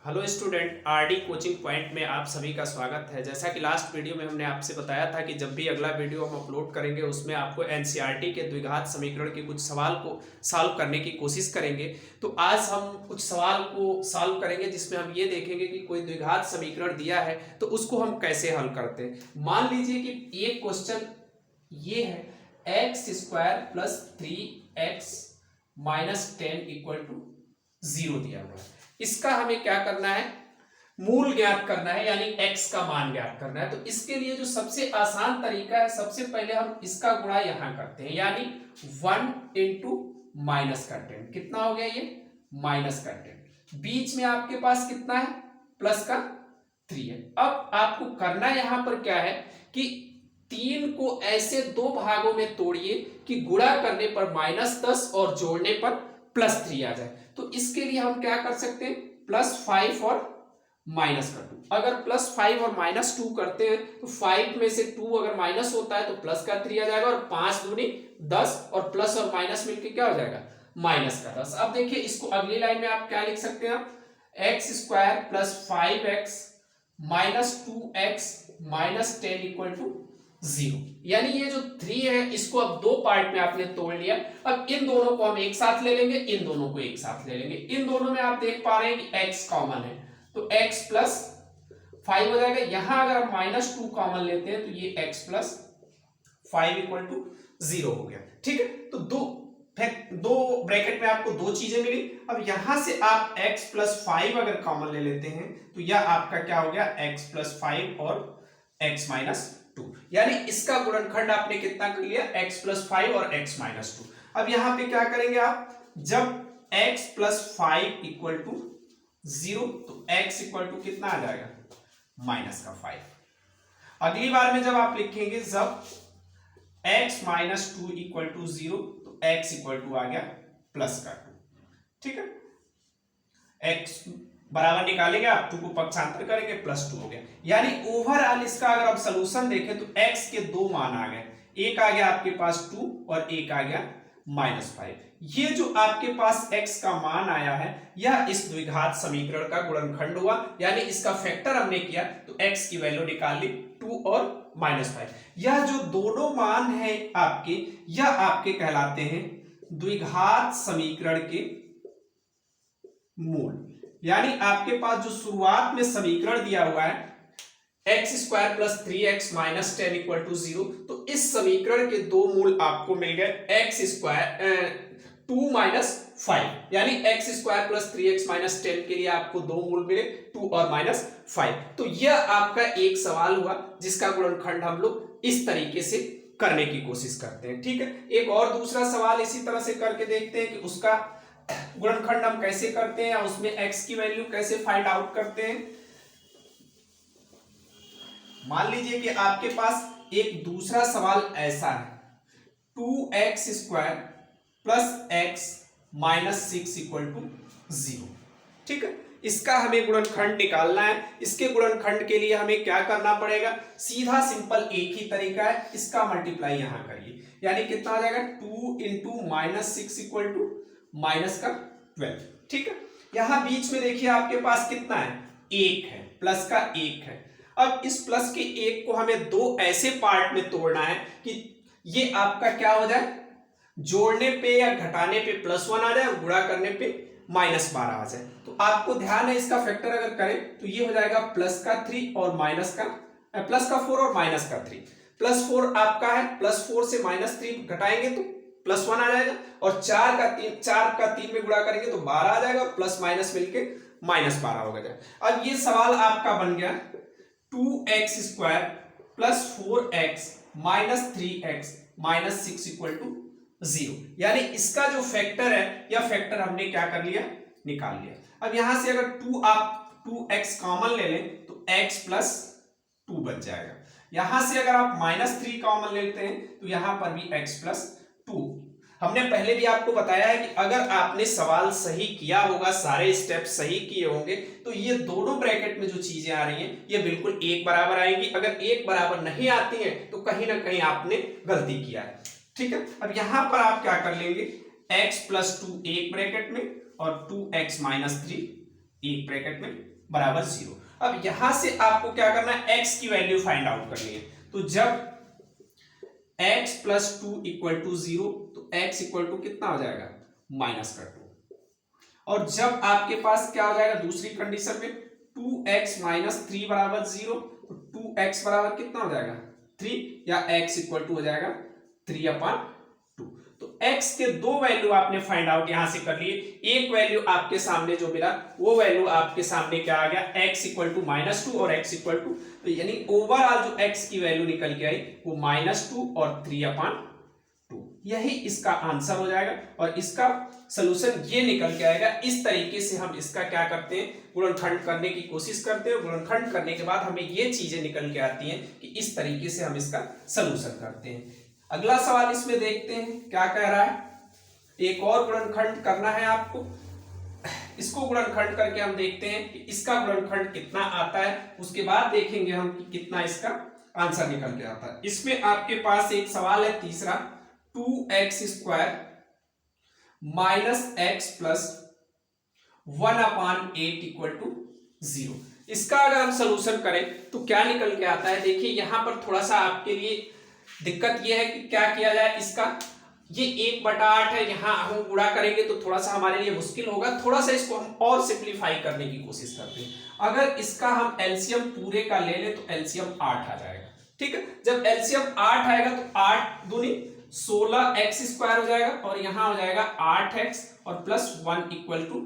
Hello student, RD coaching point में आप सभी का स्वागत है। जैसा कि लास्ट वीडियो में हमने आपसे बताया था कि जब भी अगला वीडियो हम अपलोड करेंगे उसमें आपको एनसीईआरटी के द्विघात समीकरण के कुछ सवाल को सॉल्व करने की कोशिश करेंगे। तो आज हम कुछ सवाल को सॉल्व करेंगे जिसमें हम ये देखेंगे कि कोई द्विघात समीकरण दिया है तो उसको हम कैसे हल करते हैं। मान लीजिए कि एक क्वेश्चन ये है x² + 3x - 10 = 0 दिया हुआ है। इसका हमें क्या करना है, मूल ज्ञात करना है, यानी x का मान ज्ञात करना है। तो इसके लिए जो सबसे आसान तरीका है, सबसे पहले हम इसका गुणा यहां करते हैं, यानी 1 × -10। कितना हो गया ये? -10। बीच में आपके पास कितना है? प्लस का 3 है। अब आपको करना यहां पर क्या है कि 3 को ऐसे दो भागों में तोड़िए कि गुणा करने पर -10 और जोड़ने पर +3 आ जाए। तो इसके लिए हम क्या कर सकते हैं, +5 और -2। अगर +5 और -2 करते हैं तो 5 में से 2 अगर माइनस होता है तो प्लस का 3 आ जाएगा, और 5 दूनी 10 और प्लस और माइनस मिलके क्या हो जाएगा? -10। अब देखिए इसको अगली लाइन में आप क्या लिख सकते हैं, x² + 5x - 2x - 10 = 0। यानी ये जो 3 है इसको अब दो पार्ट में आपने तोड़ लिया। अब इन दोनों को हम एक साथ ले लेंगे, इन दोनों को एक साथ ले लेंगे। इन दोनों में आप देख पा रहे हैं कि x कॉमन है तो x + 5 हो जाएगा। यहां अगर हम -2 कॉमन लेते हैं तो ये x + 5 = 0 हो गया। ठीक है, तो दो ब्रैकेट में आपको दो चीजें मिली। अब यहां से आप x + 5 अगर कॉमन ले लेते हैं तो यह आपका क्या हो गया, x + 5 और x - 2। यानी इसका गुणनखंड आपने कितना कर लिया, x + 5 और x - 2। अब यहां पे क्या करेंगे आप, जब x + 5 = 0 तो x = कितना आ जाएगा, -5। अगली बार में जब आप लिखेंगे जब x - 2 = 0 तो x = आ गया +2। ठीक है, x बराबर निकालेंगे आप, 2 को पक्षांतर करेंगे, +2 हो गया। यानी ओवरऑल इसका अगर आप सॉल्यूशन देखें तो x के दो मान आ गए, एक आ गया आपके पास 2 और एक आ गया -5। ये जो आपके पास x का मान आया है यह इस द्विघात समीकरण का गुणनखंड हुआ, यानी इसका फैक्टर हमने किया तो x की वैल्यू निकाल ली 2 और -5। यह जो दोनों मान है आपके, यह आपके कहलाते हैं द्विघात समीकरण के मूल। यानी आपके पास जो शुरुआत में समीकरण दिया हुआ है x² + 3x - 10 = 0, तो इस समीकरण के दो मूल आपको मिल गए, x² 2 - 5। यानी x² + 3x - 10 के लिए आपको दो मूल मिले, 2 और -5। तो यह आपका एक सवाल हुआ जिसका गुणनखंड हम लोग इस तरीके से करने की कोशिश करते हैं। ठीक है, एक और दूसरा सवाल इसी तरह से करके देखते हैं कि उसका गुणनखंड हम कैसे करते हैं या उसमें x की वैल्यू कैसे फाइंड आउट करते हैं। मान लीजिए कि आपके पास एक दूसरा सवाल ऐसा है, 2x² + x - 6 = 0। ठीक है, इसका हमें गुणनखंड निकालना है। इसके गुणनखंड के लिए हमें क्या करना पड़ेगा, सीधा सिंपल एक ही तरीका है, इसका मल्टीप्लाई यहां करिए, यानी कितना आ जाएगा, 2 × -6 = -12। ठीक है, यहां बीच में देखिए आपके पास कितना है, 1 है, प्लस का 1 है। अब इस प्लस के 1 को हमें दो ऐसे पार्ट में तोड़ना है कि ये आपका क्या हो जाए, जोड़ने पे या घटाने पे +1 आ जाए और गुणा करने पे -12 आ जाए। तो आपको ध्यान है इसका फैक्टर अगर करें तो ये हो जाएगा +3 और +4 और -3। +4 आपका है, +4 से -3 घटाएंगे तो +1 आ जाएगा, और 4 का 3 में गुणा करेंगे तो 12 आ जाएगा, और प्लस माइनस मिलके -12 हो गया। अब ये सवाल आपका बन गया 2x² + 4x - 3x - 6 = 0। यानी इसका जो फैक्टर है यह फैक्टर हमने क्या कर लिया, निकाल लिया। अब यहां से अगर 2x कॉमन ले लें तो x + 2 बच जाएगा। यहां से अगर आप -3 कॉमन लेते हैं तो यहां पर भी x + 2। हमने पहले भी आपको बताया है कि अगर आपने सवाल सही किया होगा, सारे स्टेप सही किए होंगे, तो ये दोनों ब्रैकेट में जो चीजें आ रही हैं ये बिल्कुल एक बराबर आएंगी। अगर एक बराबर नहीं आती हैं तो कहीं ना कहीं आपने गलती किया है। ठीक है, अब यहां पर आप क्या कर लेंगे, x + 2 एक ब्रैकेट में और 2x - 3 एक ब्रैकेट में बराबर 0। अब यहां से आपको क्या करना है, x की वैल्यू फाइंड आउट करनी है। तो जब x प्लस 2 इक्वल टू 0, तो x इक्वल टू कितना हो जाएगा, माइनस का 2। और जब आपके पास क्या हो जाएगा दूसरी कंडीशन में, 2x माइनस 3 बराबर 0, तो 2x बराबर कितना हो जाएगा 3, या x इक्वल टू हो जाएगा 3/2। तो x के दो वैल्यू आपने फाइंड आउट यहां से कर लिए। एक वैल्यू आपके सामने जो मिला वो वैल्यू आपके सामने क्या आ गया, x इक्वल टू -2 और x इक्वल टू, तो यानी ओवरऑल जो x की वैल्यू निकल के आई वो -2 और 3/2, यही इसका आंसर हो जाएगा। और इसका सलूशन ये निकल के आएगा। इस तरीके से हम इसका क्या करते हैं, गुणनखंड करने की कोशिश करते हैं। गुणनखंड करने के बाद हमें ये चीजें निकल के आती हैं कि इस तरीके से हम इसका सलूशन करते हैं। अगला सवाल इसमें देखते हैं क्या कह रहा है। एक और गुणनखंड करना है आपको, इसको गुणनखंड करके हम देखते हैं कि इसका गुणनखंड कितना आता है, उसके बाद देखेंगे हम कि कितना इसका आंसर निकल के आता है। इसमें आपके पास एक सवाल है तीसरा, 2x² minus x plus 1/8 equal to 0। इसका अगर हम सोल्यूशन करें तो क्या निकल के आता है, देखिए यहां पर थोड़ा सा आपके लिए दिक्कत यह है कि क्या किया जाए। इसका ये 1/8 है, यहां हम गुणा करेंगे तो थोड़ा सा हमारे लिए मुश्किल होगा। थोड़ा सा इसको हम और सिंप्लीफाई करने की कोशिश करते हैं। अगर इसका हम एलसीएम पूरे का ले लें तो एलसीएम 8 आ जाएगा। ठीक है, जब एलसीएम 8 आएगा तो 8 दूनी 16x² हो जाएगा, और यहां हो जाएगा 8x और प्लस 1 इक्वल टू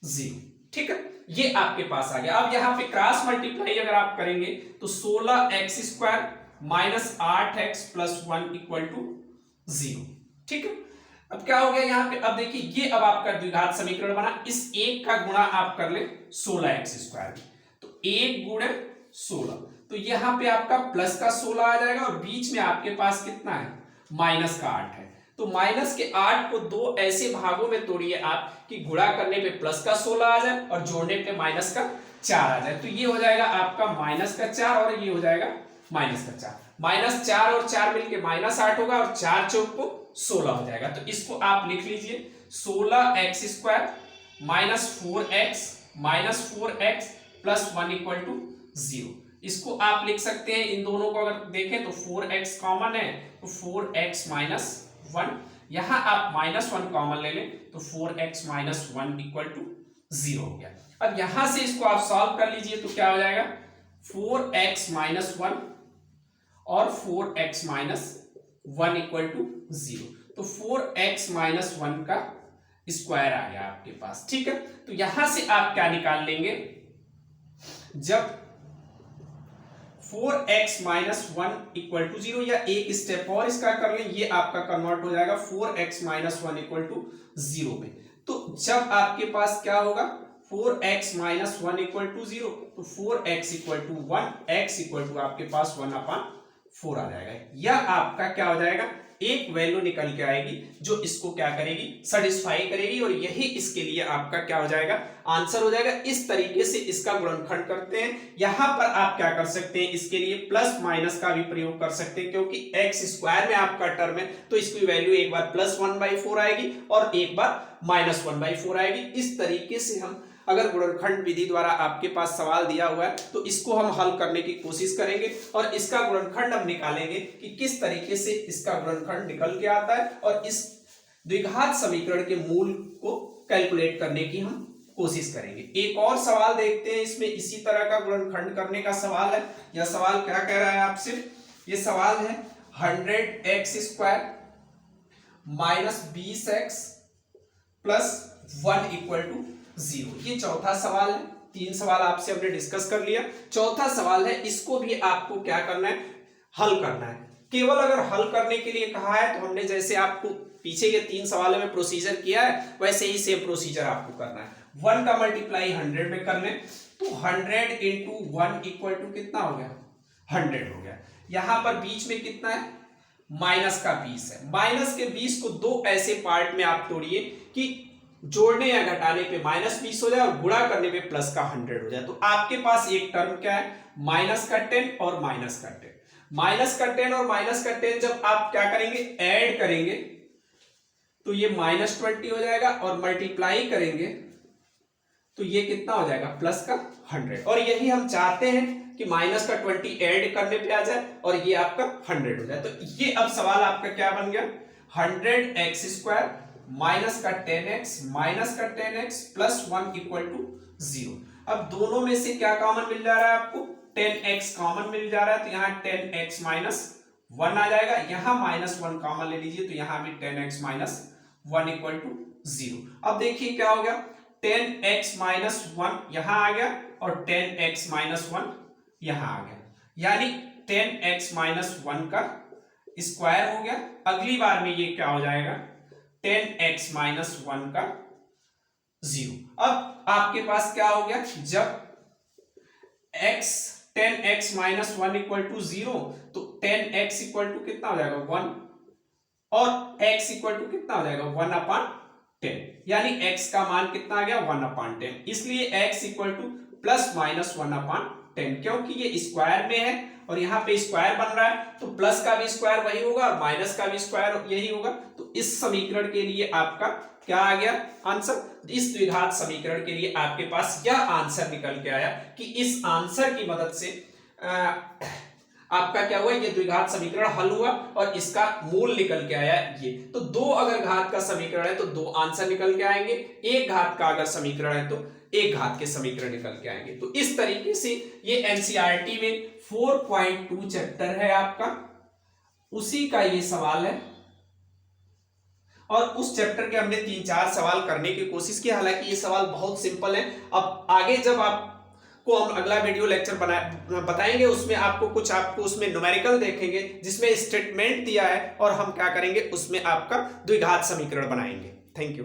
0। ठीक है, ये आपके पास आ गया। अब यहां पे क्रॉस मल्टीप्लाई अगर आप करेंगे तो 16x² minus 8x plus 1 equal to 0। ठीक है, अब क्या हो गया यहाँ पे, अब देखिए ये अब आपका द्विघात समीकरण बना। इस एक का गुणा आप कर ले 16x², तो 1 गुणे 16, तो यहां पे आपका प्लस का 16 आ जाएगा, और बीच में आपके पास कितना है, माइनस का 8 है। तो माइनस के 8 को दो ऐसे भागों में तोड़िए आप कि गुणा करने पे प्लस का 16 आ जाए और जोड़ने पे माइनस का 4 आ जाए। तो ये हो जाएगा आपका माइनस का 4 और ये हो जाएगा माइनस का 4। -4 और 4 मिलके -8 होगा, और 4 चौक को 16 हो जाएगा। तो इसको आप लिख लीजिए 16x² minus 4x plus 1 equal to 0। इसको आप लिख सकते हैं, इन दोनों को अगर देखें तो 4x कॉमन है, तो 4x माइनस 1, यहां आप -1 कॉमन ले लें तो 4x माइनस 1 इक्वल टू 0 हो गया। अब यहां से इसको आप सॉल्व कर लीजिए तो क्या हो जाएगा, 4x माइनस 1 और 4x माइनस 1 इक्वल टू 0। तो 4x माइनस 1 का स्क्वायर आ गया आपके पास। ठीक है, तो यहां से आप क्या निकाल लेंगे, जब 4x माइनस 1 इक्वल टू 0, या एक स्टेप और इसका कर लें, ये आपका कन्वर्ट हो जाएगा 4x माइनस 1 इक्वल टू 0 में। तो जब आपके पास क्या होगा, 4x माइनस 1 इक्वल टू 0, तो 4x equal to 1, x equal to आपके पास 1/4 आ जाएगा। यह आपका क्या हो जाएगा, एक वैल्यू निकल के आएगी जो इसको क्या करेगी, सेटिस्फाई करेगी, और यही इसके लिए आपका क्या हो जाएगा, आंसर हो जाएगा। इस तरीके से इसका गुणनखंड करते हैं। यहां पर आप क्या कर सकते हैं, इसके लिए प्लस माइनस का भी प्रयोग कर सकते हैं, क्योंकि x² में आपका टर्म है तो इसकी वैल्यू एक बार प्लस 1/4 आएगी और एक बार माइनस 1/4 आएगी। इस तरीके से हम अगर गुणनखंड विधि द्वारा आपके पास सवाल दिया हुआ है तो इसको हम हल करने की कोशिश करेंगे, और इसका गुणनखंड हम निकालेंगे कि किस तरीके से इसका गुणनखंड निकल के आता है, और इस द्विघात समीकरण के मूल को कैलकुलेट करने की हम कोशिश करेंगे। एक और सवाल देखते हैं, इसमें इसी तरह का गुणनखंड करने का सवाल है। यह सवाल क्या कह रहा है आपसे, ये सवाल है 100x² minus 20x plus 1 equal to 0। ये चौथा सवाल है। 3 सवाल आपसे हमने डिस्कस कर लिया, चौथा सवाल है, इसको भी आपको क्या करना है, हल करना है। केवल अगर हल करने के लिए कहा है तो हमने जैसे आपको पीछे के 3 सवालों में प्रोसीजर किया है वैसे ही सेम प्रोसीजर आपको करना है। 1 का मल्टीप्लाई 100 में कर लें तो 100 इंटू 1 इक्वल टू कितना हो गया, 100 हो गया। यहां पर बीच में कितना है, माइनस का 20 है। माइनस के 20 को दो ऐसे पार्ट में आप तोड़िए कि जोड़ने या घटाने पे -20 हो जाए और गुणा करने पे प्लस का 100 हो जाए। तो आपके पास एक टर्म क्या है, माइनस का 10 और माइनस का 10। माइनस का 10 और माइनस का 10 जब आप क्या करेंगे, ऐड करेंगे तो ये -20 हो जाएगा, और मल्टीप्लाई करेंगे तो ये कितना हो जाएगा प्लस का 100, और यही हम चाहते हैं कि माइनस का 20 ऐड करने पे आ जाए और ये आपका 100 हो जाए। तो ये अब सवाल आपका क्या बन गया, 100x² माइनस का 10x माइनस का 10x प्लस 1 इक्वल टू 0। अब दोनों में से क्या कॉमन मिल जा रहा है आपको, 10x कॉमन मिल जा रहा है, तो यहाँ 10x माइनस 1 आ जाएगा, यहां माइनस 1 कॉमन ले लीजिए तो यहां भी 10x माइनस 1 इक्वल टू 0। अब देखिए क्या हो गया, 10x माइनस 1 यहां आ गया और 10x माइनस 1 यहां आ गया, यानी 10x माइनस 1 का स्क्वायर हो गया। अगली बार में ये क्या हो जाएगा, 10x माइनस 1 का 0। अब आपके पास क्या हो गया, जब10x माइनस 1 इक्वल टू 0 तो 10x इक्वल टू कितना हो जाएगा 1 और x इक्वल टू कितना हो जाएगा 1/10, यानी x का मान कितना आ गया 1/10। इसलिए x equal two plus minus 1/10, क्योंकि ये स्क्वायर में है और यहाँ पे स्क्वायर बन रहा है तो प्लस का भी स्क्वायर वही होगा और माइनस का भी स्क्वायर यही होगा। तो इस समीकरण के लिए आपका क्या आ गया आंसर, इस द्विघात समीकरण के लिए आपके पास यह आंसर निकल के आया कि इस आंसर की मदद से आपका क्या हुआ, ये द्विघात समीकरण हल हुआ और इसका मूल निकल के आया ये। तो दो अगर घात का समीकरण है तो दो आंसर निकल के आएंगे, एक घात का अगर समीकरण है तो एक घात के समीकरण निकल के आएंगे। तो इस तरीके से ये एनसीईआरटी में 4.2 चैप्टर है आपका, उसी का ये सवाल है और उस चैप्टर के हमने 3-4 सवाल करने की कोशिश की। हालांकि ये सवाल बहुत सिंपल है। अब आगे जब आपको हम अगला वीडियो लेक्चर बताएंगे उसमें आपको उसमें न्यूमेरिकल देखेंगे जिसमें स्टेटमेंट दिया है और हम क्या करेंगे उसमें आपका द्विघात समीकरण बनाएंगे। Thank you.